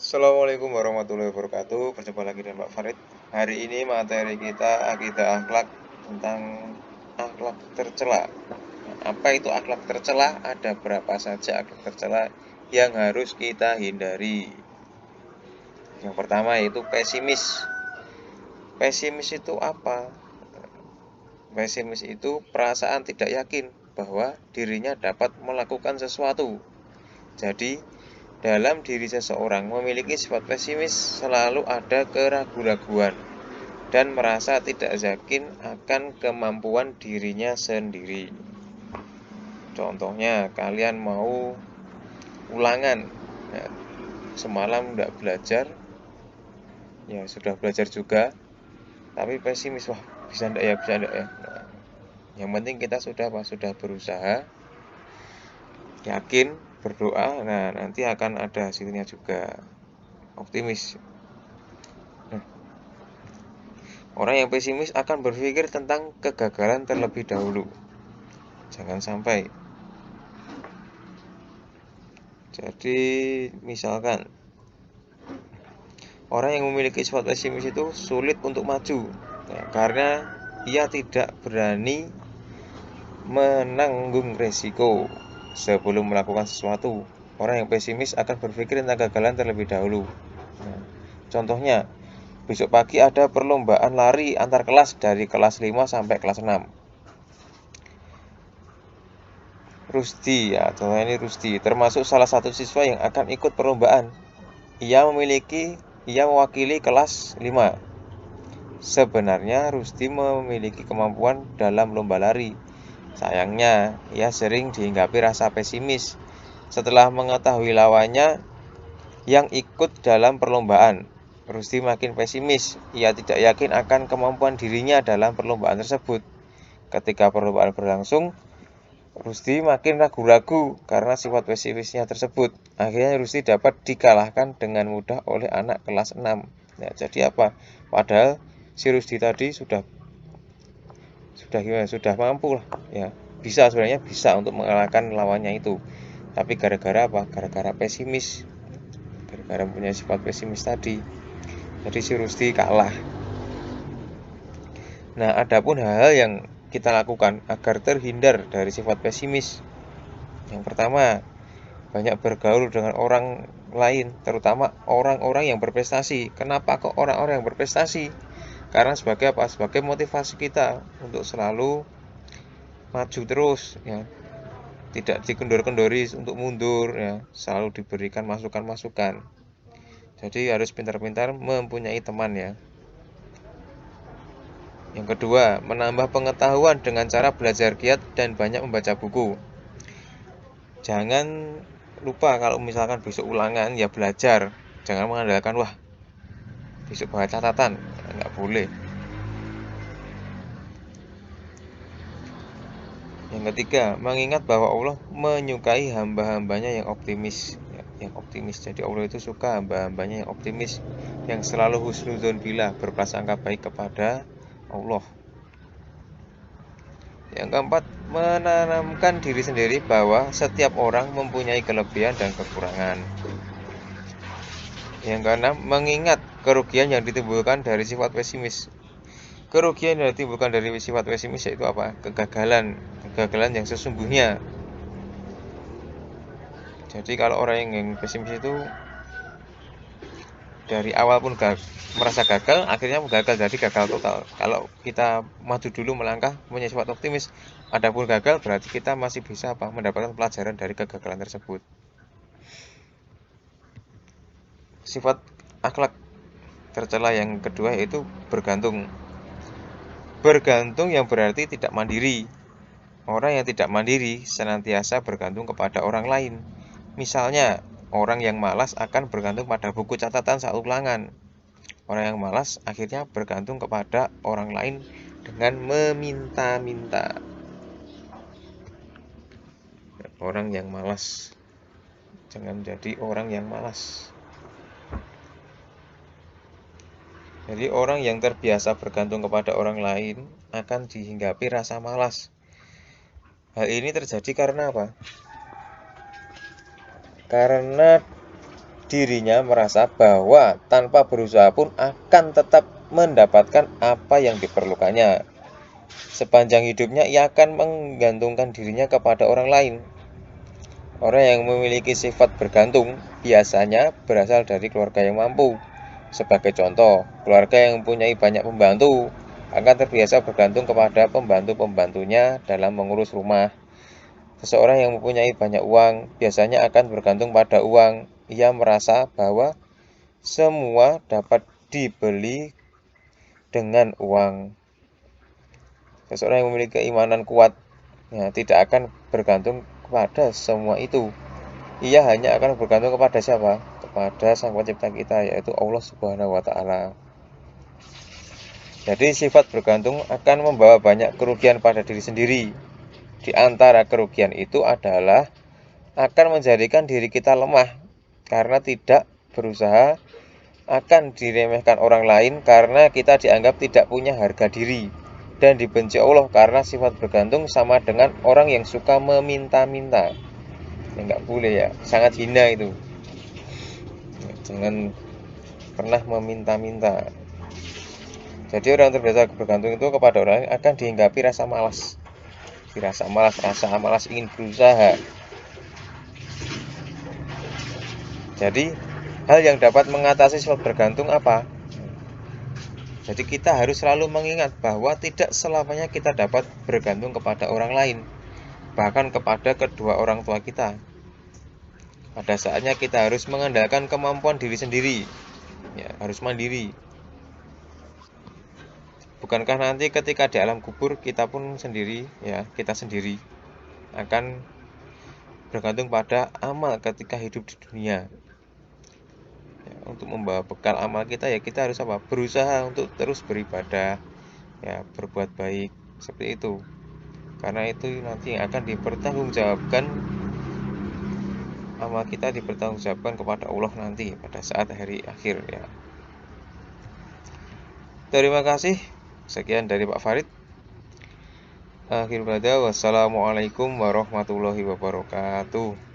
Assalamualaikum warahmatullahi wabarakatuh. Berjumpa lagi dengan Pak Farid. Hari ini materi kita akidah akhlak tentang akhlak tercela. Apa itu akhlak tercela? Ada berapa saja akhlak tercela yang harus kita hindari? Yang pertama yaitu pesimis. Pesimis itu apa? Pesimis itu perasaan tidak yakin bahwa dirinya dapat melakukan sesuatu. Jadi dalam diri seseorang memiliki sifat pesimis selalu ada keraguan-raguan dan merasa tidak yakin akan kemampuan dirinya sendiri. Contohnya, kalian mau ulangan, ya, semalam tidak belajar, ya sudah belajar juga, tapi pesimis, wah bisa enggak ya, bisa enggak ya. Nah, yang penting kita sudah berusaha, yakin, berdoa, nah nanti akan ada hasilnya juga. Optimis. Orang yang pesimis akan berpikir tentang kegagalan terlebih dahulu. Jangan sampai. Jadi, misalkan orang yang memiliki sifat pesimis itu sulit untuk maju, ya, karena ia tidak berani menanggung resiko sebelum melakukan sesuatu. Orang yang pesimis akan berpikir tentang kegagalan terlebih dahulu. Nah, contohnya, besok pagi ada perlombaan lari antar kelas dari kelas 5 sampai kelas 6. Rusdi, ya, contohnya ini Rusdi, termasuk salah satu siswa yang akan ikut perlombaan. Ia mewakili kelas 5. Sebenarnya Rusdi memiliki kemampuan dalam lomba lari. Sayangnya, ia sering dihinggapi rasa pesimis setelah mengetahui lawannya yang ikut dalam perlombaan. Rusdi makin pesimis. Ia tidak yakin akan kemampuan dirinya dalam perlombaan tersebut. Ketika perlombaan berlangsung, Rusdi makin ragu-ragu karena sifat pesimisnya tersebut. Akhirnya Rusdi dapat dikalahkan dengan mudah oleh anak kelas 6. Nah, jadi apa? Padahal si Rusdi tadi sudah mampu lah, ya. Sebenarnya bisa untuk mengalahkan lawannya itu. Tapi gara-gara apa? Gara-gara pesimis. Gara-gara punya sifat pesimis tadi. Jadi si Rusdi kalah. Nah, adapun hal-hal yang kita lakukan agar terhindar dari sifat pesimis. Yang pertama, banyak bergaul dengan orang lain, terutama orang-orang yang berprestasi. Kenapa kok orang-orang yang berprestasi? Karena sebagai apa? Sebagai motivasi kita untuk selalu maju terus, ya. Tidak dikendur-kendori untuk mundur, ya. Selalu diberikan masukan-masukan. Jadi harus pintar-pintar mempunyai teman, ya. Yang kedua, menambah pengetahuan dengan cara belajar giat dan banyak membaca buku. Jangan lupa kalau misalkan besok ulangan ya belajar. Jangan mengandalkan wah besok bawa catatan, nggak boleh. Yang ketiga, mengingat bahwa Allah menyukai hamba-hambanya yang optimis, ya, yang optimis. Jadi Allah itu suka hamba-hambanya yang optimis, yang selalu husnudzon billah, berprasangka baik kepada Allah. Yang keempat, menanamkan diri sendiri bahwa setiap orang mempunyai kelebihan dan kekurangan. Yang keenam, mengingat kerugian yang ditimbulkan dari sifat pesimis. Kerugian yang ditimbulkan dari sifat pesimis yaitu apa? Kegagalan yang sesungguhnya. Jadi kalau orang yang pesimis itu dari awal pun merasa gagal, akhirnya gagal, jadi gagal total. Kalau kita maju dulu melangkah punya sifat optimis, adapun gagal berarti kita masih bisa mendapatkan pelajaran dari kegagalan tersebut. Sifat akhlak tercela yang kedua yaitu bergantung. Bergantung yang berarti tidak mandiri. Orang yang tidak mandiri senantiasa bergantung kepada orang lain. Misalnya, orang yang malas akan bergantung pada buku catatan saat ulangan. Orang yang malas akhirnya bergantung kepada orang lain dengan meminta-minta. Orang yang malas, jangan jadi orang yang malas. Jadi orang yang terbiasa bergantung kepada orang lain akan dihinggapi rasa malas. Hal ini terjadi karena apa? Karena dirinya merasa bahwa tanpa berusaha pun akan tetap mendapatkan apa yang diperlukannya. Sepanjang hidupnya ia akan menggantungkan dirinya kepada orang lain. Orang yang memiliki sifat bergantung biasanya berasal dari keluarga yang mampu. Sebagai contoh, keluarga yang mempunyai banyak pembantu akan terbiasa bergantung kepada pembantu-pembantunya dalam mengurus rumah. Seseorang yang mempunyai banyak uang biasanya akan bergantung pada uang. Ia merasa bahwa semua dapat dibeli dengan uang. Seseorang yang memiliki keimanan kuat tidak akan bergantung kepada semua itu. Ia hanya akan bergantung kepada siapa? Kepada Sang Pencipta kita, yaitu Allah Subhanahu wa taala. Jadi sifat bergantung akan membawa banyak kerugian pada diri sendiri. Di antara kerugian itu adalah akan menjadikan diri kita lemah karena tidak berusaha, akan diremehkan orang lain karena kita dianggap tidak punya harga diri, dan dibenci Allah karena sifat bergantung sama dengan orang yang suka meminta-minta. Enggak boleh ya, sangat hina itu. Jangan pernah meminta-minta. Jadi orang terbiasa bergantung itu kepada orang lain akan dihinggapi rasa malas. Rasa malas ingin berusaha. Jadi hal yang dapat mengatasi sifat bergantung apa? Jadi kita harus selalu mengingat bahwa tidak selamanya kita dapat bergantung kepada orang lain, bahkan kepada kedua orang tua kita. Pada saatnya kita harus mengandalkan kemampuan diri sendiri, harus mandiri. Bukankah nanti ketika di alam kubur kita pun sendiri, kita sendiri akan bergantung pada amal ketika hidup di dunia. Untuk membawa bekal amal kita kita harus berusaha untuk terus beribadah, berbuat baik seperti itu. Karena itu nanti akan dipertanggungjawabkan, amal kita dipertanggungjawabkan kepada Allah nanti pada saat hari akhir Terima kasih. Sekian dari Pak Farid. Akhir kata, wassalamualaikum warahmatullahi wabarakatuh.